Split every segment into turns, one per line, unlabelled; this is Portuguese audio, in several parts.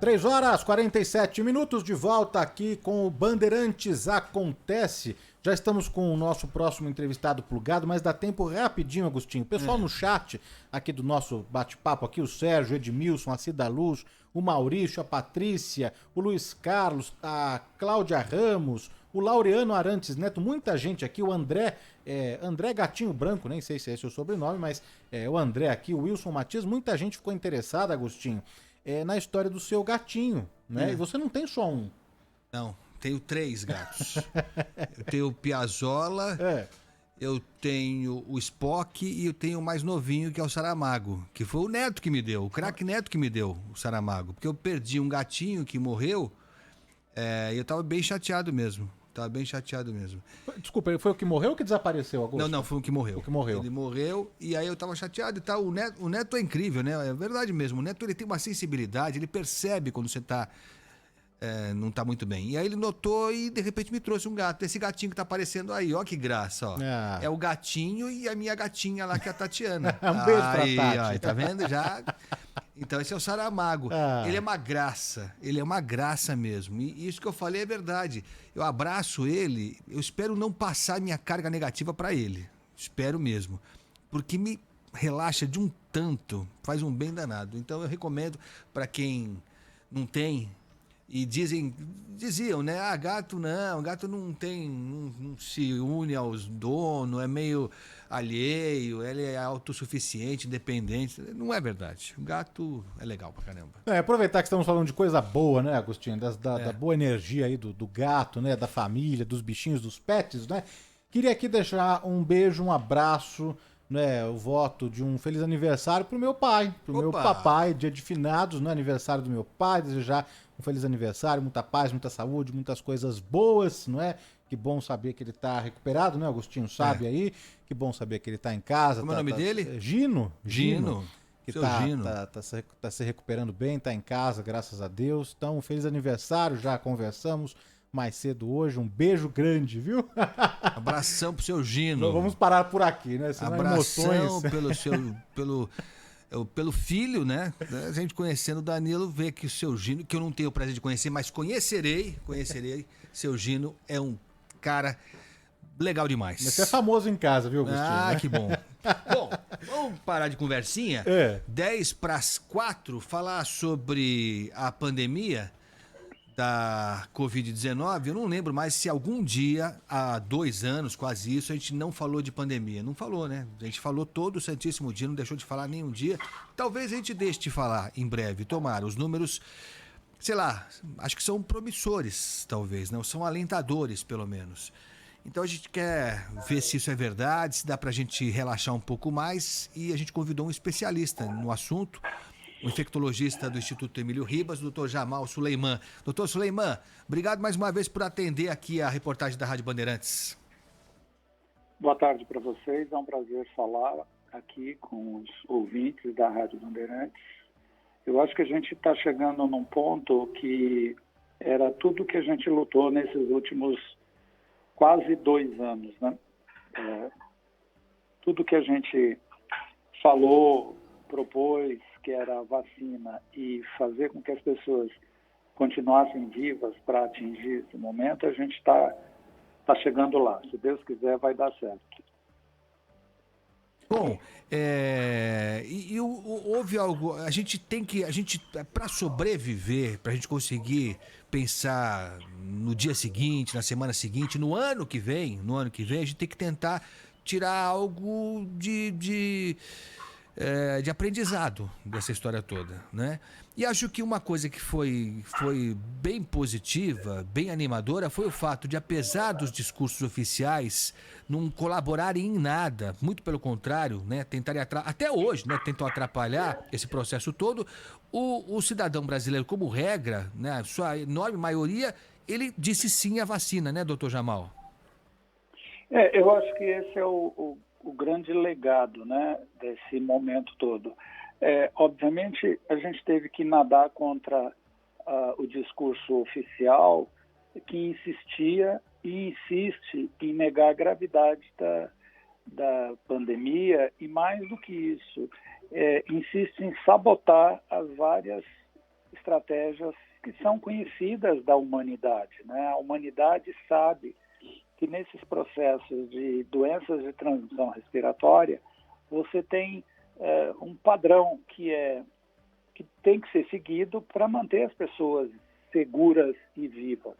3 horas e 47 minutos, de volta aqui com o Bandeirantes Acontece. Já estamos com o nosso próximo entrevistado plugado, mas dá tempo rapidinho, Agostinho. O pessoal no chat aqui do nosso bate-papo, aqui o Sérgio, Edmilson, a Cida Luz, o Maurício, a Patrícia, o Luiz Carlos, a Cláudia Ramos, o Laureano Arantes Neto, muita gente aqui, o André Gatinho Branco, nem sei se é esse o sobrenome, mas o André aqui, o Wilson Matias, muita gente ficou interessada, Agostinho, na história do seu gatinho, né? E você não tem só um.
Não, tenho 3 gatos. Eu tenho o Piazzolla, eu tenho o Spock e eu tenho o mais novinho, que é o Saramago, que foi o neto que me deu, o craque neto que me deu, o Saramago. Porque eu perdi um gatinho que morreu e eu tava bem chateado mesmo.
Desculpa, foi o que morreu ou que desapareceu, Augusto?
Não, foi o que morreu.
O que morreu.
Ele morreu e aí eu tava chateado e tal. O neto é incrível, né? É verdade mesmo. O neto, ele tem uma sensibilidade, ele percebe quando você não tá muito bem. E aí ele notou e de repente me trouxe um gato. Esse gatinho que tá aparecendo aí, ó que graça, ó. É o gatinho e a minha gatinha lá, que é a Tatiana.
Um beijo pra Tati.
Ó, tá vendo? Já... Então esse é o Saramago. Ele é uma graça mesmo. E isso que eu falei é verdade. Eu abraço ele, eu espero não passar minha carga negativa para ele. Espero mesmo. Porque me relaxa de um tanto, faz um bem danado. Então eu recomendo para quem não tem. E diziam, né? Gato não tem, não se une aos donos, é meio alheio, ele é autossuficiente, independente. Não é verdade. O gato é legal pra caramba.
Aproveitar que estamos falando de coisa boa, né, Agostinho? Da boa energia aí do gato, né? Da família, dos bichinhos, dos pets, né? Queria aqui deixar um beijo, um abraço, né? O voto de um feliz aniversário pro meu pai, meu papai, dia de finados, né? Aniversário do meu pai, desejar um feliz aniversário, muita paz, muita saúde, muitas coisas boas, não é? Que bom saber que ele tá recuperado, né, Agostinho? Sabe aí? Que bom saber que ele tá em casa.
Como é o nome dele?
Gino. Que
Gino.
Tá se recuperando bem, tá em casa, graças a Deus. Então, um feliz aniversário, já conversamos mais cedo hoje. Um beijo grande, viu?
Abração pro seu Gino.
Vamos parar por aqui, né? Senão
abração
emoções.
pelo filho, né? A gente conhecendo o Danilo, vê que o seu Gino, que eu não tenho o prazer de conhecer, mas conhecerei. Seu Gino é um cara legal demais.
Mas você é famoso em casa, viu, Agostinho?
Né? Que bom. Bom, vamos parar de conversinha. 3:50, falar sobre a pandemia da Covid-19. Eu não lembro mais se algum dia, há 2 anos, quase isso, a gente não falou de pandemia. Não falou, né? A gente falou todo o santíssimo dia, não deixou de falar nenhum dia. Talvez a gente deixe de falar em breve, tomara. Os números, sei lá, acho que são promissores, talvez, não? São alentadores, pelo menos. Então a gente quer ver se isso é verdade, se dá pra gente relaxar um pouco mais, e a gente convidou um especialista no assunto, o infectologista do Instituto Emílio Ribas, o Dr. Jamal Suleiman. Dr. Suleiman, obrigado mais uma vez por atender aqui a reportagem da Rádio Bandeirantes.
Boa tarde para vocês, é um prazer falar aqui com os ouvintes da Rádio Bandeirantes. Eu acho que a gente está chegando num ponto que era tudo que a gente lutou nesses últimos quase 2 anos, né? Tudo que a gente falou, propôs, que era a vacina, e fazer com que as pessoas continuassem vivas para atingir esse momento, a gente está chegando lá. Se Deus quiser, vai dar certo.
Bom, houve algo, para sobreviver, para a gente conseguir pensar no dia seguinte, na semana seguinte, no ano que vem, a gente tem que tentar tirar algo de aprendizado dessa história toda, né? E acho que uma coisa que foi bem positiva, bem animadora, foi o fato de, apesar dos discursos oficiais não colaborarem em nada, muito pelo contrário, né, tentarem até hoje, né, tentam atrapalhar esse processo todo, o cidadão brasileiro, como regra, né, sua enorme maioria, ele disse sim à vacina, né, doutor Jamal?
Eu acho que esse é o grande legado, né, desse momento todo. Obviamente, a gente teve que nadar contra o discurso oficial que insistia e insiste em negar a gravidade da pandemia e, mais do que isso, insiste em sabotar as várias estratégias que são conhecidas da humanidade, né? A humanidade sabe que nesses processos de doenças de transmissão respiratória, você tem um padrão que tem que ser seguido para manter as pessoas seguras e vivas.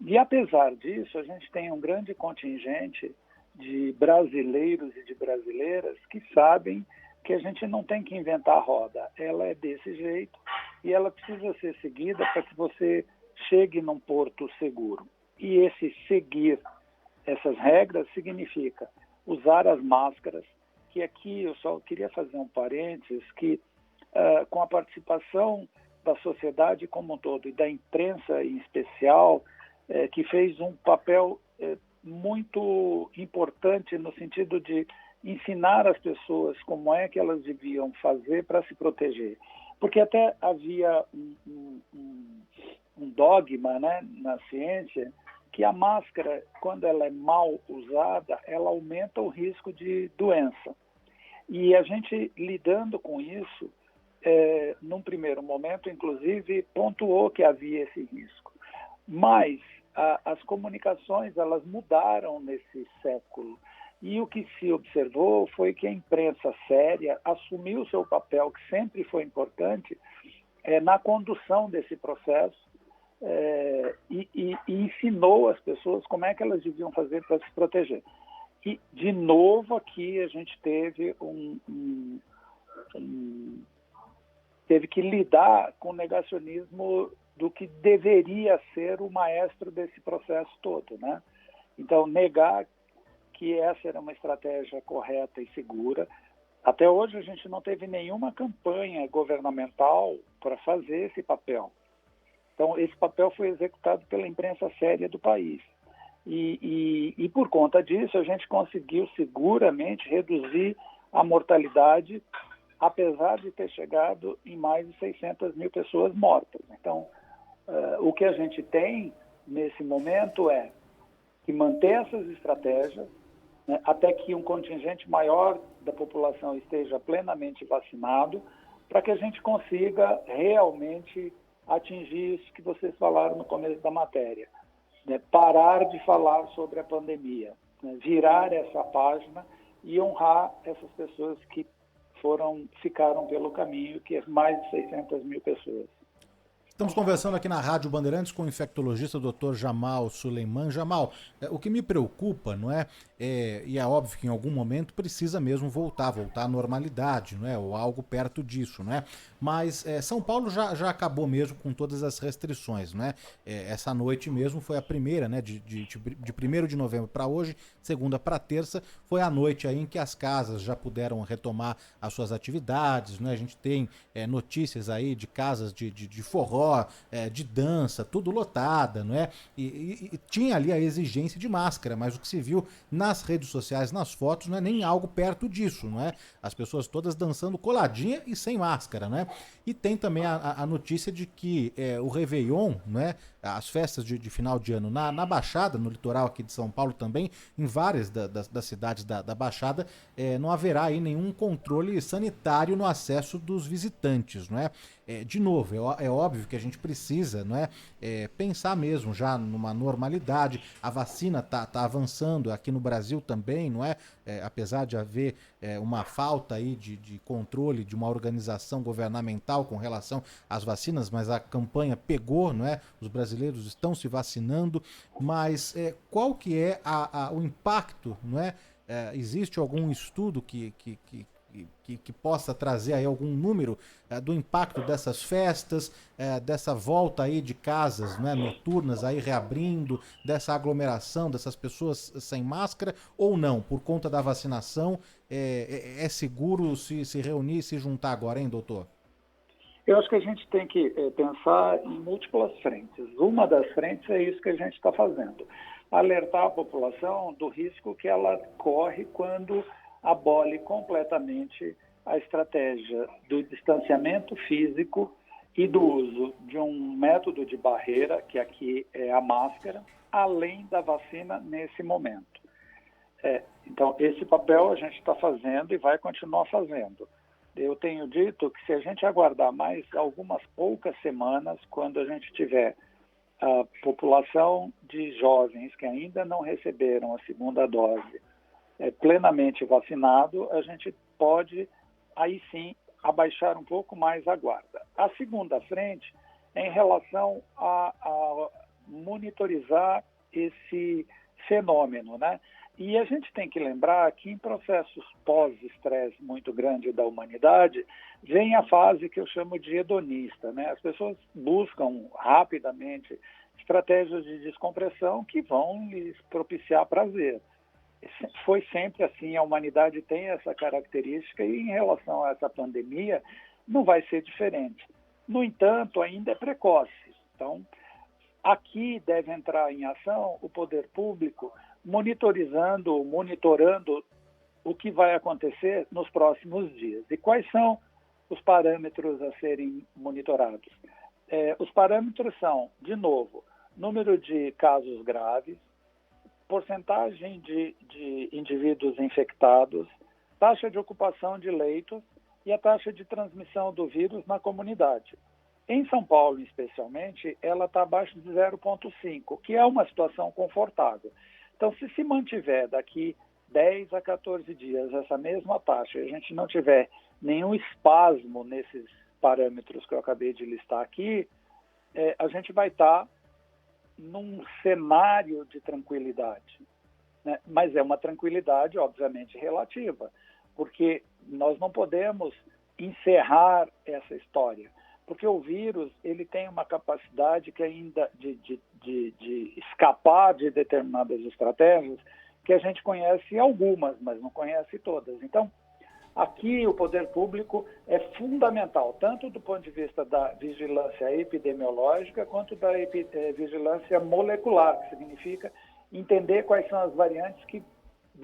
E apesar disso, a gente tem um grande contingente de brasileiros e de brasileiras que sabem que a gente não tem que inventar a roda. Ela é desse jeito e ela precisa ser seguida para que você chegue num porto seguro. E esse seguir essas regras significa usar as máscaras, que aqui eu só queria fazer um parênteses, que com a participação da sociedade como um todo e da imprensa em especial, que fez um papel muito importante no sentido de ensinar as pessoas como é que elas deviam fazer para se proteger. Porque até havia um dogma, né, na ciência, que a máscara, quando ela é mal usada, ela aumenta o risco de doença. E a gente, lidando com isso, num primeiro momento, inclusive, pontuou que havia esse risco. Mas as comunicações, elas mudaram nesse século. E o que se observou foi que a imprensa séria assumiu o seu papel, que sempre foi importante, na condução desse processo, e ensinou as pessoas como é que elas deviam fazer para se proteger. E, de novo, aqui a gente teve teve que lidar com o negacionismo do que deveria ser o maestro desse processo todo, né? Então, negar que essa era uma estratégia correta e segura. Até hoje a gente não teve nenhuma campanha governamental para fazer esse papel. Então, esse papel foi executado pela imprensa séria do país. E por conta disso, a gente conseguiu seguramente reduzir a mortalidade, apesar de ter chegado em mais de 600 mil pessoas mortas. Então, o que a gente tem nesse momento é que manter essas estratégias, né, até que um contingente maior da população esteja plenamente vacinado, para que a gente consiga realmente atingir isso que vocês falaram no começo da matéria, né, parar de falar sobre a pandemia, né, virar essa página e honrar essas pessoas que ficaram pelo caminho, que é mais de 600 mil pessoas.
Estamos conversando aqui na Rádio Bandeirantes com o infectologista Dr. Jamal Suleiman. Jamal, o que me preocupa, não é, e é óbvio que em algum momento precisa mesmo voltar à normalidade, não é, ou algo perto disso, não é? Mas São Paulo já acabou mesmo com todas as restrições, não é? Essa noite mesmo foi a primeira, né, de 1º de novembro para hoje, segunda para terça, foi a noite aí em que as casas já puderam retomar as suas atividades, não é? A gente tem notícias aí de casas de forró, de dança, tudo lotada, não é? E tinha ali a exigência de máscara, mas o que se viu nas redes sociais, nas fotos, não é nem algo perto disso, não é? As pessoas todas dançando coladinha e sem máscara, né? E tem também a notícia de que o Réveillon, não é? As festas de final de ano na Baixada, no litoral aqui de São Paulo também, em várias das cidades da Baixada, não haverá aí nenhum controle sanitário no acesso dos visitantes, não é? De novo, é óbvio que a gente precisa, não é, pensar mesmo já numa normalidade. A vacina tá avançando aqui no Brasil também, não é? Apesar de haver uma falta aí de controle de uma organização governamental com relação às vacinas, mas a campanha pegou, não é? Os brasileiros estão se vacinando, mas qual que é o impacto, não é? Existe algum estudo que possa trazer aí algum número do impacto dessas festas, dessa volta aí de casas, né, noturnas aí reabrindo, dessa aglomeração dessas pessoas sem máscara, ou não, por conta da vacinação, é seguro se reunir, se juntar agora, hein, doutor?
Eu acho que a gente tem que pensar em múltiplas frentes. Uma das frentes é isso que a gente está fazendo. Alertar a população do risco que ela corre quando abole completamente a estratégia do distanciamento físico e do uso de um método de barreira, que aqui é a máscara, além da vacina nesse momento. Então, esse papel a gente está fazendo e vai continuar fazendo. eu tenho dito que se a gente aguardar mais algumas poucas semanas, quando a gente tiver a população de jovens que ainda não receberam a segunda dose plenamente vacinado, a gente pode, aí sim, abaixar um pouco mais a guarda. A segunda frente é em relação a monitorizar esse fenômeno, né? E a gente tem que lembrar que em processos pós-estresse muito grande da humanidade, vem a fase que eu chamo de hedonista, né? As pessoas buscam rapidamente estratégias de descompressão que vão lhes propiciar prazer. Foi sempre assim, a humanidade tem essa característica e em relação a essa pandemia não vai ser diferente. No entanto, ainda é precoce. Então, aqui deve entrar em ação o poder público monitorando o que vai acontecer nos próximos dias. E quais são os parâmetros a serem monitorados? Os parâmetros são, de novo, número de casos graves, porcentagem de indivíduos infectados, taxa de ocupação de leitos e a taxa de transmissão do vírus na comunidade. Em São Paulo, especialmente, ela está abaixo de 0,5, que é uma situação confortável. Então, se mantiver daqui 10 a 14 dias essa mesma taxa e a gente não tiver nenhum espasmo nesses parâmetros que eu acabei de listar aqui, a gente vai estar num cenário de tranquilidade, né? Mas é uma tranquilidade, obviamente, relativa, porque nós não podemos encerrar essa história, porque o vírus ele tem uma capacidade que ainda de escapar de determinadas estratégias que a gente conhece algumas, mas não conhece todas. Então, aqui o poder público é fundamental, tanto do ponto de vista da vigilância epidemiológica quanto da vigilância molecular, que significa entender quais são as variantes que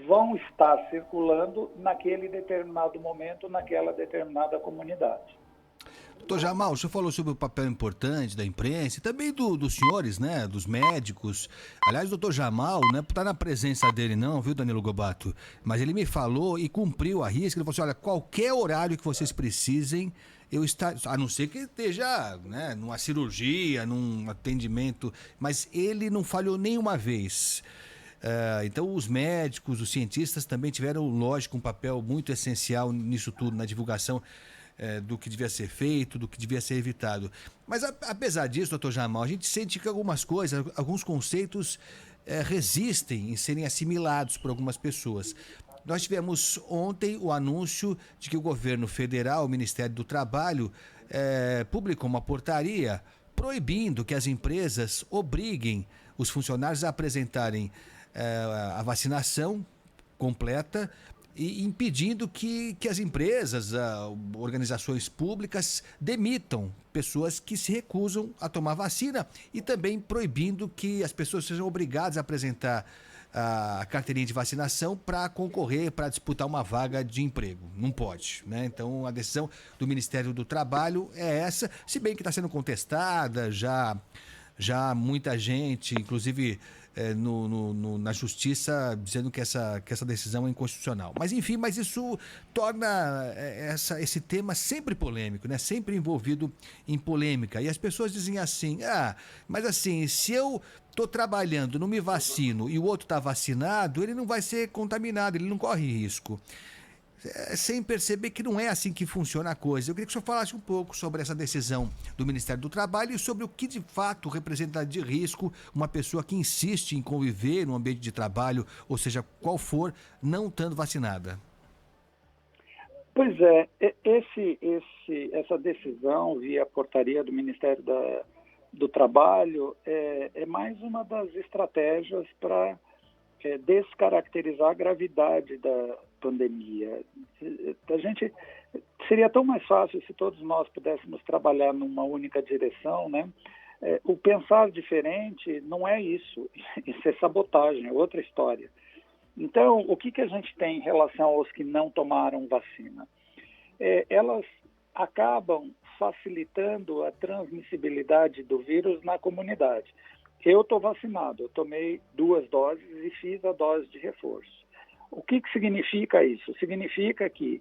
vão estar circulando naquele determinado momento, naquela determinada comunidade.
Doutor Jamal, o senhor falou sobre o papel importante da imprensa e também dos senhores, né, dos médicos. Aliás, o doutor Jamal, não é por estar na presença dele não, viu, Danilo Gobato? Mas ele me falou e cumpriu a risca. Ele falou assim, olha, qualquer horário que vocês precisem, eu estarei, a não ser que esteja, né, numa cirurgia, num atendimento, mas ele não falhou nenhuma vez. Então, os médicos, os cientistas também tiveram, lógico, um papel muito essencial nisso tudo, na divulgação do que devia ser feito, do que devia ser evitado. Mas, apesar disso, doutor Jamal, a gente sente que algumas coisas, alguns conceitos resistem em serem assimilados por algumas pessoas. Nós tivemos ontem o anúncio de que o governo federal, o Ministério do Trabalho, publicou uma portaria proibindo que as empresas obriguem os funcionários a apresentarem a vacinação completa e impedindo que as empresas, organizações públicas demitam pessoas que se recusam a tomar vacina e também proibindo que as pessoas sejam obrigadas a apresentar a carteirinha de vacinação para concorrer, para disputar uma vaga de emprego. Não pode, né? Então, a decisão do Ministério do Trabalho é essa, se bem que está sendo contestada, já muita gente, inclusive na justiça, dizendo que essa decisão é inconstitucional. Mas enfim, isso torna esse tema sempre polêmico, né? Sempre envolvido em polêmica. E as pessoas dizem assim, mas assim, se eu estou trabalhando, não me vacino e o outro está vacinado, ele não vai ser contaminado, ele não corre risco. Sem perceber que não é assim que funciona a coisa. Eu queria que o senhor falasse um pouco sobre essa decisão do Ministério do Trabalho e sobre o que de fato representa de risco uma pessoa que insiste em conviver no ambiente de trabalho, ou seja, qual for, não estando vacinada.
Pois é, essa decisão via portaria do Ministério do Trabalho é mais uma das estratégias para descaracterizar a gravidade da pandemia. Seria tão mais fácil se todos nós pudéssemos trabalhar numa única direção, né? O pensar diferente não é isso é sabotagem, é outra história. Então, o que a gente tem em relação aos que não tomaram vacina? Elas acabam facilitando a transmissibilidade do vírus na comunidade. Eu estou vacinado, eu tomei 2 doses e fiz a dose de reforço. O que significa isso? Significa que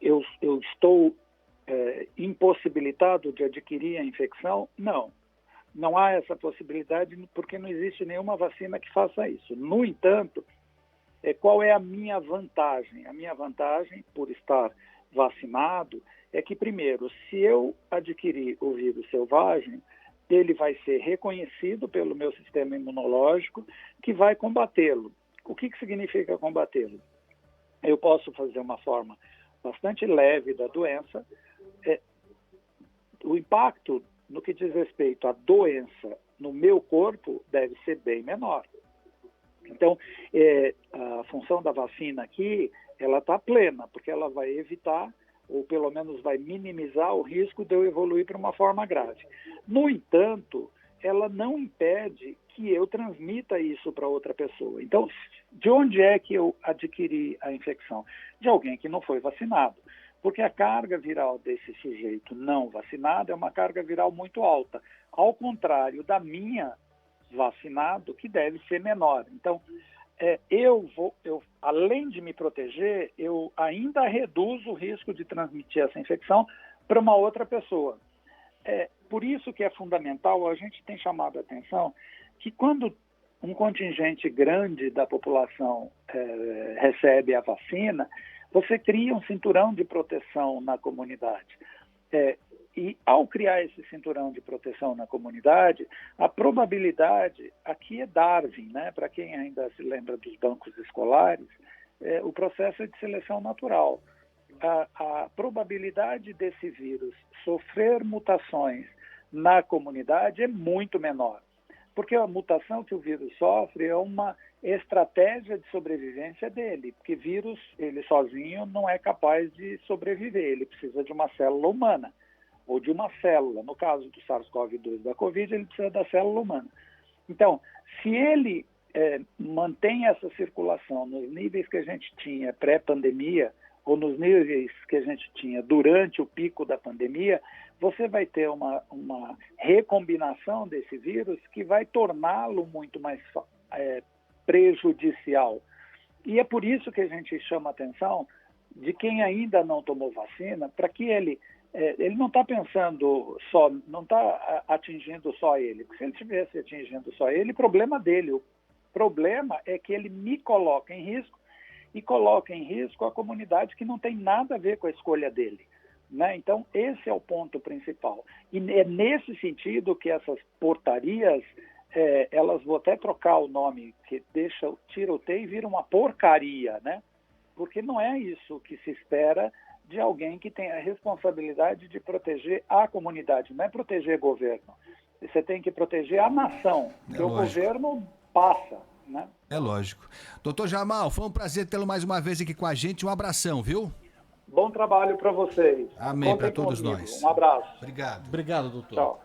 eu estou impossibilitado de adquirir a infecção? Não. Não há essa possibilidade porque não existe nenhuma vacina que faça isso. No entanto, qual é a minha vantagem? A minha vantagem, por estar vacinado, é que, primeiro, se eu adquirir o vírus selvagem, ele vai ser reconhecido pelo meu sistema imunológico, que vai combatê-lo. O que significa combatê-lo? Eu posso fazer uma forma bastante leve da doença. O impacto no que diz respeito à doença no meu corpo deve ser bem menor. Então, a função da vacina aqui, ela está plena, porque ela vai evitar, ou pelo menos vai minimizar o risco de eu evoluir para uma forma grave. No entanto, ela não impede que eu transmita isso para outra pessoa. Então, de onde é que eu adquiri a infecção? De alguém que não foi vacinado. Porque a carga viral desse sujeito não vacinado é uma carga viral muito alta, ao contrário da minha vacinado, que deve ser menor. Então, além de me proteger, eu ainda reduzo o risco de transmitir essa infecção para uma outra pessoa. Por isso que é fundamental, a gente tem chamado a atenção, que quando um contingente grande da população recebe a vacina, você cria um cinturão de proteção na comunidade. E ao criar esse cinturão de proteção na comunidade, a probabilidade, aqui é Darwin, né? Para quem ainda se lembra dos bancos escolares, o processo é de seleção natural. A probabilidade desse vírus sofrer mutações na comunidade é muito menor, porque a mutação que o vírus sofre é uma estratégia de sobrevivência dele, porque vírus, ele sozinho não é capaz de sobreviver, ele precisa de uma célula humana, ou de uma célula. No caso do SARS-CoV-2 da Covid, ele precisa da célula humana. Então, se ele mantém essa circulação nos níveis que a gente tinha pré-pandemia, ou nos níveis que a gente tinha durante o pico da pandemia, você vai ter uma recombinação desse vírus que vai torná-lo muito mais prejudicial. E é por isso que a gente chama a atenção de quem ainda não tomou vacina, para que ele não está pensando só, não está atingindo só ele. Porque se ele estivesse atingindo só ele, problema dele. O problema é que ele me coloca em risco e coloca em risco a comunidade que não tem nada a ver com a escolha dele. Né? Então, esse é o ponto principal. E é nesse sentido que essas portarias, elas vão até trocar o nome, que tira o T e vira uma porcaria, né? Porque não é isso que se espera de alguém que tem a responsabilidade de proteger a comunidade, não é proteger governo. Você tem que proteger a nação, porque o governo passa, né?
É lógico. Doutor Jamal, foi um prazer tê-lo mais uma vez aqui com a gente. Um abração, viu?
Bom trabalho para vocês.
Amém, para todos nós.
Um abraço.
Obrigado.
Obrigado, doutor.
Tchau.